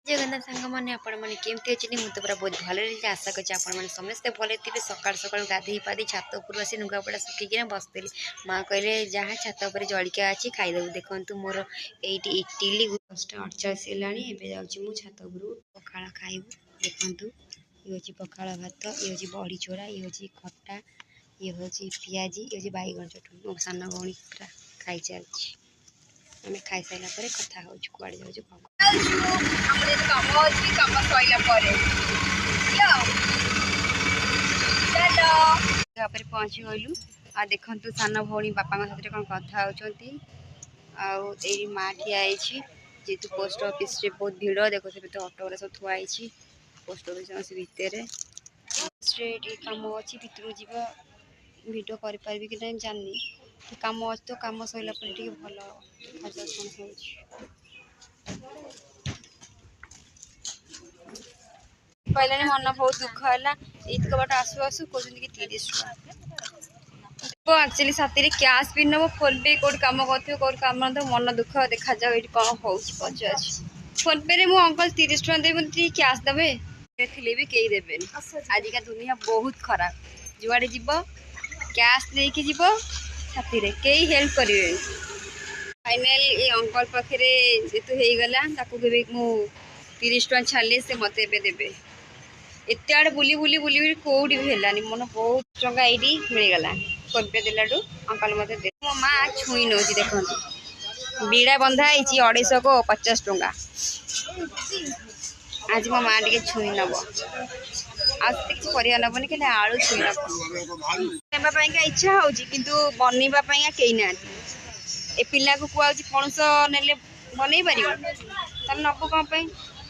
जगन्नाथ सांग मैंने आपण मैंने केमती अच्छे मुझे पूरा बहुत भले आशा कर समस्ते भले थे सका सका गाधे पाधे छात उपर आसी नुगापड़ा सुखिकी बसती माँ कहले जहाँ छात पर जलिका अच्छी खाईदेव देखु मोर ये इटिली 10:48 है छात उपर पखाड़ खाइबू देखु ये हूँ पखाड़ भात ये हूँ बड़ी चोरा ये हूँ खटा ये हूँ पियाजी ये हूँ बैगन चटनी मो सान भौणी पूरा खाई चलती आम खाई सारा पर कथा हो कड़े जाऊँ पहुँची गलु आ देखु सान भौणी बापा साथ कौन कथा होती माँ ठिया जेहेतु पोस्ट ऑफिस रे बहुत भीड़ देखो से तो ऑटो सब थुआई पोस्ट ऑफिस भितर कम अच्छी भितर जीव भिड कर कि नहीं जानी कम अच्छी तो कम सरला भल कहलानी मन बहुत दुख है इतक बाट आसु आसु कहते कि 30 टका एक्चुअली साथी कैश भी नब फोन पे कौट कम कर कम मन दुख देखा जाओ ये कौन हो पचार फोन पे मु अंकल 30 टका देवी कैश देवे थे भी कई देवे आजिका दुनिया बहुत खराब जुआड़े जीव कैश लेकिन जीव साथी कई हेल्प करेंगे फाइनाल ये अंकल पाखे जेतु हो गला मु 30 टका छाड़े से मत देवे एत आड़े बुली बुली बुली बुली कौटी भी है मन बहुत टका ये मिलगला फोन पे देलाडू अंकल मत दे मो माँ छुई नौ देखो बीड़ा बंधा 250 टका आज मो माँ टे छुई नब आज परिया नबनी कि आलू छुई नब इच्छा हो बनवा कई ना ए पिला को कहूँ पणस ने बन पार नबू कौन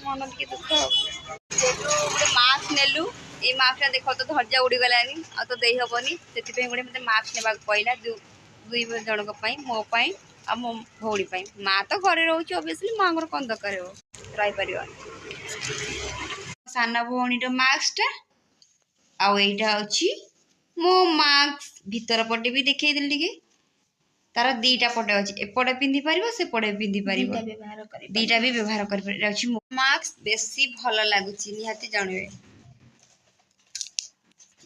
मन टे दुख गोटे मास्क नेलु ये मास्क देख तो धज्जा उड़ीगलानी आ तो दे हेनी से गोटे मतलब मास्क ने कहला दुई जन मोपाई आ मो भौणी माँ तो घरे रोचे ओबियसली माँ को कौन दरकार हो रही सान भौणी मास्कटा आईटा अच्छी मो मास्क भीतर पटे भी देखे टे तार दीटा पटे अच्छी एपटे पिंधि पार सेपटे पिंधि पार दीटा भी व्यवहार कर मास्क बेसी भल लगुच निहाती जानवे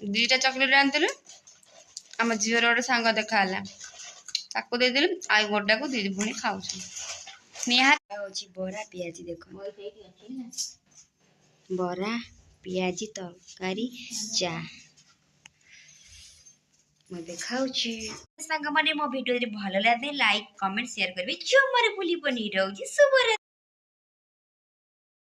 दीटा चॉकलेट आनते आम झीवर गोटे सांग देखाला ताको देदेलु आ गोटा को दीदी पुणी खाऊ निहाती बरा पियाजी देख बरा पियाजी तरकारी चा देखा मो वीडियो भल लगे लाइक कमेंट शेयर करेंगे जो मोर भूल बनी रही शुभ।